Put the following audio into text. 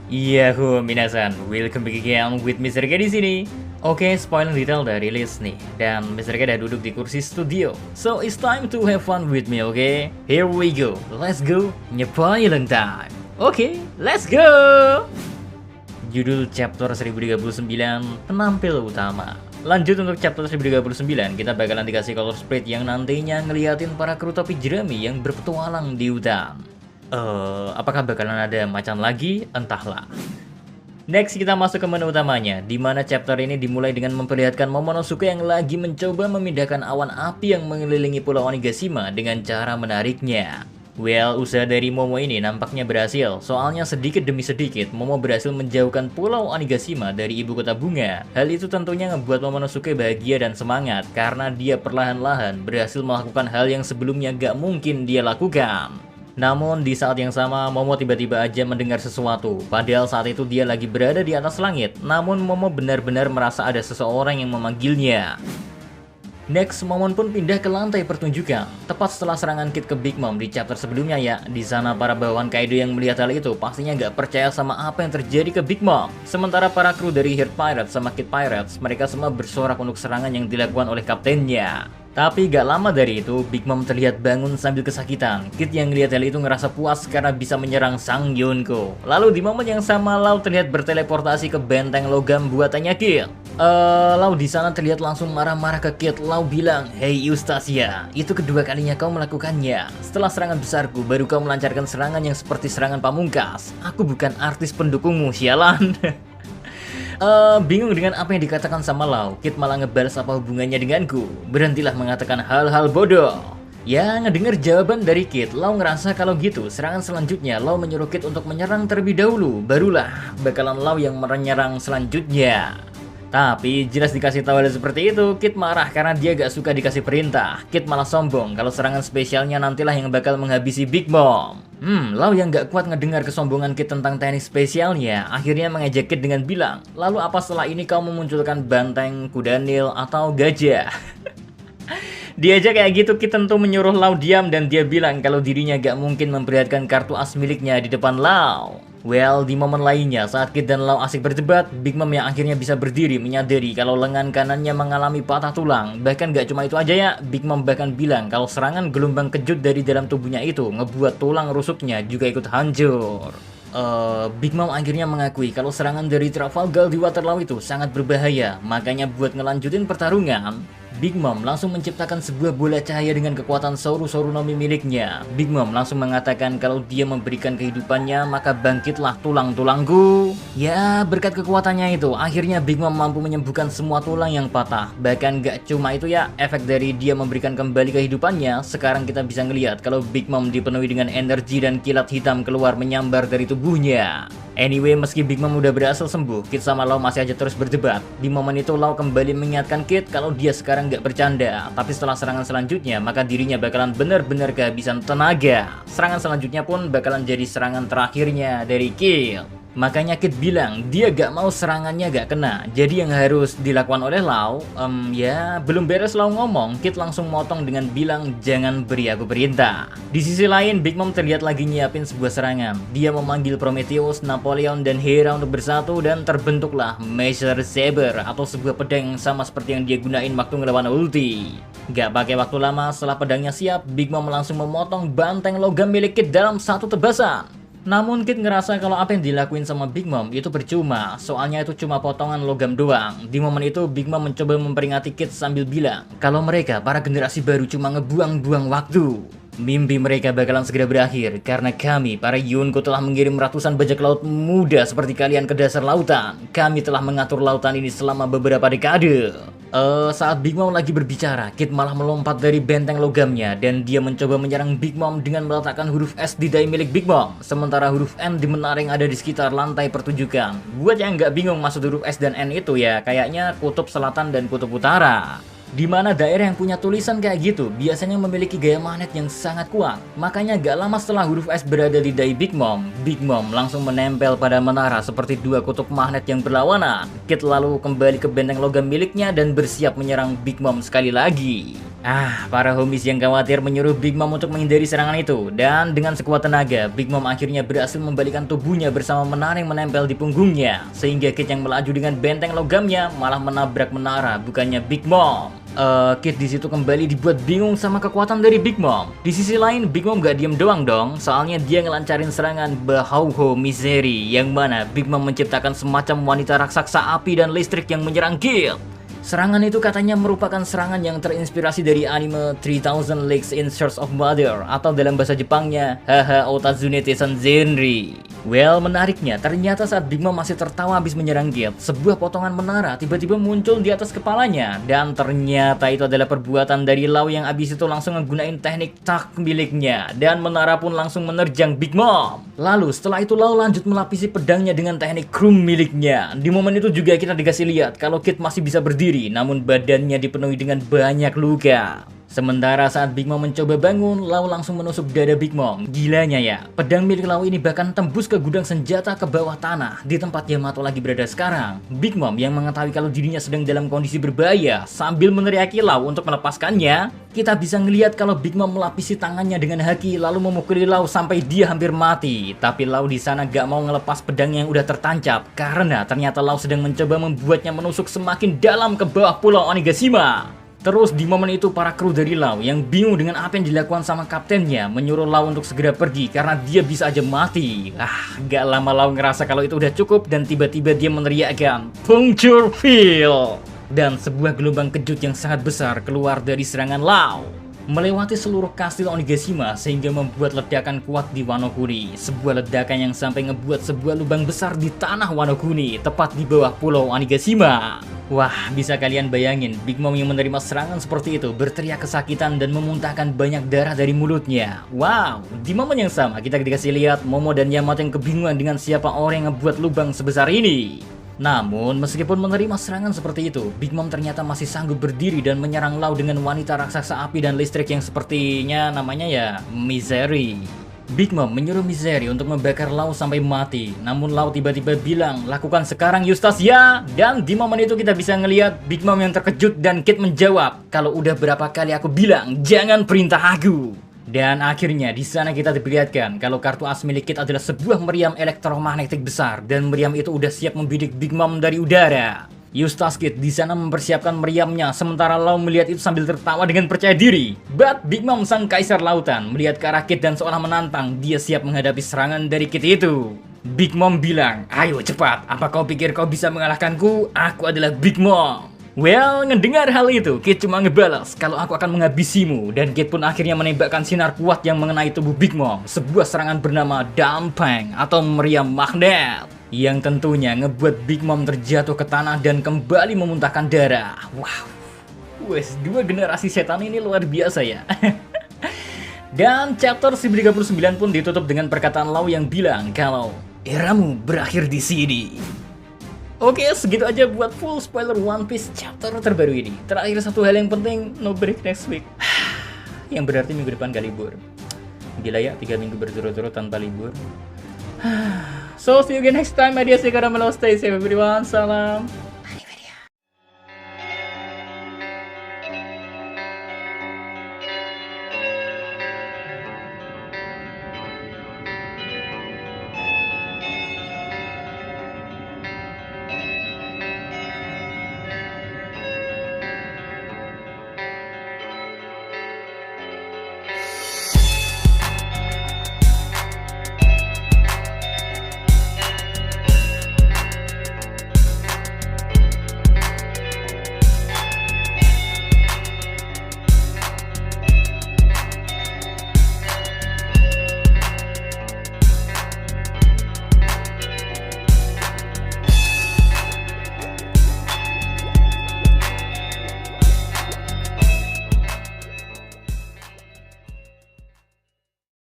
Yahoo minasan, welcome back again with Mr. K di sini. Oke, spoiler detail udah rilis nih, dan Mr. K udah duduk di kursi studio. So it's time to have fun with me, oke? Here we go, let's go, nyepoiling time. Oke, let's go. Judul chapter 1039, penampil utama. Lanjut untuk chapter 1039, kita bakalan dikasih color spread yang nantinya ngeliatin para kru topi jerami yang berpetualang di hutan. Apakah bakalan ada macan lagi? Entahlah. Next kita masuk ke menu utamanya, di mana chapter ini dimulai dengan memperlihatkan Momonosuke yang lagi mencoba memindahkan awan api yang mengelilingi Pulau Onigashima dengan cara menariknya. Well, usaha dari Momo ini nampaknya berhasil, soalnya sedikit demi sedikit Momo berhasil menjauhkan Pulau Onigashima dari ibu kota bunga. Hal itu tentunya ngebuat Momonosuke bahagia dan semangat, karena dia perlahan-lahan berhasil melakukan hal yang sebelumnya gak mungkin dia lakukan. Namun di saat yang sama Momo tiba-tiba aja mendengar sesuatu, padahal saat itu dia lagi berada di atas langit. Namun Momo benar-benar merasa ada seseorang yang memanggilnya. Next, Momon pun pindah ke lantai pertunjukan, tepat setelah serangan Kid ke Big Mom di chapter sebelumnya ya. Di sana para bawahan Kaido yang melihat hal itu pastinya gak percaya sama apa yang terjadi ke Big Mom. Sementara para kru dari Heart Pirates sama Kid Pirates, mereka semua bersorak untuk serangan yang dilakukan oleh kaptennya. Tapi gak lama dari itu, Big Mom terlihat bangun sambil kesakitan. Kid yang ngeliat hal itu ngerasa puas karena bisa menyerang Sang Yonko. Lalu di momen yang sama, Lau terlihat berteleportasi ke benteng logam buatannya Kid. Lau di sana terlihat langsung marah-marah ke Kid. Lau bilang, "Hey Eustacia, itu kedua kalinya kau melakukannya. Setelah serangan besarku, baru kau melancarkan serangan yang seperti serangan pamungkas. Aku bukan artis pendukungmu, sialan." Bingung dengan apa yang dikatakan sama Lau, Kid malah ngebalas apa hubungannya denganku. Berhentilah mengatakan hal-hal bodoh. Ya, ngedenger jawaban dari Kid, Lau ngerasa kalau gitu serangan selanjutnya Lau menyuruh Kid untuk menyerang terlebih dahulu. Barulah bakalan Lau yang menyerang selanjutnya. Tapi jelas dikasih tahu hal seperti itu, Kid marah karena dia gak suka dikasih perintah. Kid malah sombong kalau serangan spesialnya nantilah yang bakal menghabisi Big Mom. Lau yang gak kuat ngedengar kesombongan Kid tentang teknik spesialnya, akhirnya mengejek Kid dengan bilang, "Lalu apa setelah ini kau memunculkan banteng, kuda nil, atau gajah?" Dia aja kayak gitu, Kid tentu menyuruh Lau diam dan dia bilang kalau dirinya gak mungkin memperlihatkan kartu as miliknya di depan Lau. Well, di momen lainnya saat Kid dan Lau asik berdebat, Big Mom yang akhirnya bisa berdiri menyadari kalau lengan kanannya mengalami patah tulang. Bahkan gak cuma itu aja ya, Big Mom bahkan bilang kalau serangan gelombang kejut dari dalam tubuhnya itu ngebuat tulang rusuknya juga ikut hancur. Big Mom akhirnya mengakui kalau serangan dari Trafalgar di Waterloo itu sangat berbahaya. Makanya buat ngelanjutin pertarungan, Big Mom langsung menciptakan sebuah bola cahaya dengan kekuatan Soru-Soru Nomi miliknya. Big Mom langsung mengatakan kalau dia memberikan kehidupannya, maka bangkitlah tulang-tulangku. Ya, berkat kekuatannya itu, akhirnya Big Mom mampu menyembuhkan semua tulang yang patah. Bahkan gak cuma itu ya, efek dari dia memberikan kembali kehidupannya, sekarang kita bisa ngelihat kalau Big Mom dipenuhi dengan energi dan kilat hitam keluar menyambar dari tubuhnya. Anyway, meski Big Mom udah berhasil sembuh, Kid sama Lau masih aja terus berdebat. Di momen itu Lau kembali mengingatkan Kid kalau dia sekarang gak bercanda. Tapi setelah serangan selanjutnya, maka dirinya bakalan benar-benar kehabisan tenaga. Serangan selanjutnya pun bakalan jadi serangan terakhirnya dari Kid. Makanya Kid bilang dia gak mau serangannya gak kena. Jadi yang harus dilakukan oleh Lau, ya belum beres Lau ngomong, Kid langsung motong dengan bilang jangan beri aku perintah. Di sisi lain, Big Mom terlihat lagi nyiapin sebuah serangan. Dia memanggil Prometheus, Napoleon, dan Hera untuk bersatu dan terbentuklah Measure Saber atau sebuah pedang yang sama seperti yang dia gunain waktu ngelawan ulti. Gak pakai waktu lama, setelah pedangnya siap, Big Mom langsung memotong banteng logam milik Kid dalam satu tebasan. Namun Kid ngerasa kalau apa yang dilakuin sama Big Mom itu percuma, soalnya itu cuma potongan logam doang. Di momen itu Big Mom mencoba memperingati Kid sambil bilang kalau mereka para generasi baru cuma ngebuang-buang waktu. Mimpi mereka bakalan segera berakhir karena kami para Yonko telah mengirim ratusan bajak laut muda seperti kalian ke dasar lautan. Kami telah mengatur lautan ini selama beberapa dekade. Saat Big Mom lagi berbicara, Kid malah melompat dari benteng logamnya dan dia mencoba menyerang Big Mom dengan meletakkan huruf S di dai milik Big Mom, sementara huruf N di menara yang ada di sekitar lantai pertunjukan. Buat yang nggak bingung maksud huruf S dan N itu ya, kayaknya kutub selatan dan kutub utara. Di mana daerah yang punya tulisan kayak gitu biasanya memiliki gaya magnet yang sangat kuat. Makanya gak lama setelah huruf S berada di dai Big Mom langsung menempel pada menara seperti dua kutub magnet yang berlawanan. Kid lalu kembali ke benteng logam miliknya dan bersiap menyerang Big Mom sekali lagi. Para homies yang khawatir menyuruh Big Mom untuk menghindari serangan itu. Dan dengan sekuat tenaga, Big Mom akhirnya berhasil membalikkan tubuhnya bersama menara yang menempel di punggungnya. Sehingga Kid yang melaju dengan benteng logamnya malah menabrak menara, bukannya Big Mom. Kid di situ kembali dibuat bingung sama kekuatan dari Big Mom. Di sisi lain, Big Mom gak diem doang dong, soalnya dia ngelancarin serangan Bahauho Misery, yang mana Big Mom menciptakan semacam wanita raksasa api dan listrik yang menyerang Kid. Serangan itu katanya merupakan serangan yang terinspirasi dari anime 3000 Leagues in Search of Mother, atau dalam bahasa Jepangnya Haha Otazune Teisen Zenri. Well, menariknya, ternyata saat Big Mom masih tertawa habis menyerang Kid, sebuah potongan menara tiba-tiba muncul di atas kepalanya. Dan ternyata itu adalah perbuatan dari Law yang abis itu langsung menggunakan teknik tak miliknya. Dan menara pun langsung menerjang Big Mom. Lalu setelah itu Law lanjut melapisi pedangnya dengan teknik krum miliknya. Di momen itu juga kita dikasih lihat kalau Kid masih bisa berdiri, namun badannya dipenuhi dengan banyak luka. Sementara saat Big Mom mencoba bangun, Law langsung menusuk dada Big Mom. Gilanya ya, pedang milik Law ini bahkan tembus ke gudang senjata ke bawah tanah, di tempat Yamato lagi berada sekarang. Big Mom yang mengetahui kalau dirinya sedang dalam kondisi berbahaya, sambil meneriaki Law untuk melepaskannya. Kita bisa ngelihat kalau Big Mom melapisi tangannya dengan haki lalu memukuli Law sampai dia hampir mati. Tapi Law di sana gak mau ngelepas pedang yang udah tertancap, karena ternyata Law sedang mencoba membuatnya menusuk semakin dalam ke bawah pulau Onigashima. Terus di momen itu para kru dari Law yang bingung dengan apa yang dilakukan sama kaptennya menyuruh Law untuk segera pergi karena dia bisa aja mati. Gak lama Law ngerasa kalau itu udah cukup dan tiba-tiba dia meneriakkan Puncture Field. Dan sebuah gelombang kejut yang sangat besar keluar dari serangan Law, melewati seluruh kastil Onigashima sehingga membuat ledakan kuat di Wano Kuni. Sebuah ledakan yang sampai ngebuat sebuah lubang besar di tanah Wano Kuni, tepat di bawah pulau Onigashima. Wah, bisa kalian bayangin Big Mom yang menerima serangan seperti itu berteriak kesakitan dan memuntahkan banyak darah dari mulutnya. Wow, di momen yang sama kita dikasih lihat Momo dan Yamato yang kebingungan dengan siapa orang yang ngebuat lubang sebesar ini. Namun, meskipun menerima serangan seperti itu, Big Mom ternyata masih sanggup berdiri dan menyerang Law dengan wanita raksasa api dan listrik yang sepertinya namanya ya Misery. Big Mom menyuruh Misery untuk membakar Law sampai mati. Namun Law tiba-tiba bilang, lakukan sekarang Eustace ya. Dan di momen itu kita bisa ngelihat Big Mom yang terkejut dan Kid menjawab, kalau udah berapa kali aku bilang, jangan perintah aku. Dan akhirnya di sana kita diperlihatkan kalau kartu as milik Kid adalah sebuah meriam elektromagnetik besar dan meriam itu udah siap membidik Big Mom dari udara. Eustace Kid di sana mempersiapkan meriamnya sementara Law melihat itu sambil tertawa dengan percaya diri. But Big Mom sang kaisar lautan melihat ke arah Kid dan seolah menantang, dia siap menghadapi serangan dari Kid itu. Big Mom bilang, ayo cepat, apa kau pikir kau bisa mengalahkanku? Aku adalah Big Mom. Well, ngedengar hal itu, Kid cuma ngebalas kalau aku akan menghabisimu. Dan Kid pun akhirnya menembakkan sinar kuat yang mengenai tubuh Big Mom. Sebuah serangan bernama Dampeng atau meriam magnet, yang tentunya ngebuat Big Mom terjatuh ke tanah dan kembali memuntahkan darah. Wow, wes, dua generasi setan ini luar biasa ya. Dan chapter 39 pun ditutup dengan perkataan Law yang bilang kalau eramu berakhir di sini. Oke, segitu aja buat full spoiler One Piece chapter terbaru ini. Terakhir satu hal yang penting, no break next week. Yang berarti minggu depan gak libur. Gila ya, 3 minggu berturut-turut tanpa libur. So, see you again next time. Adios, stay safe everyone. Salam.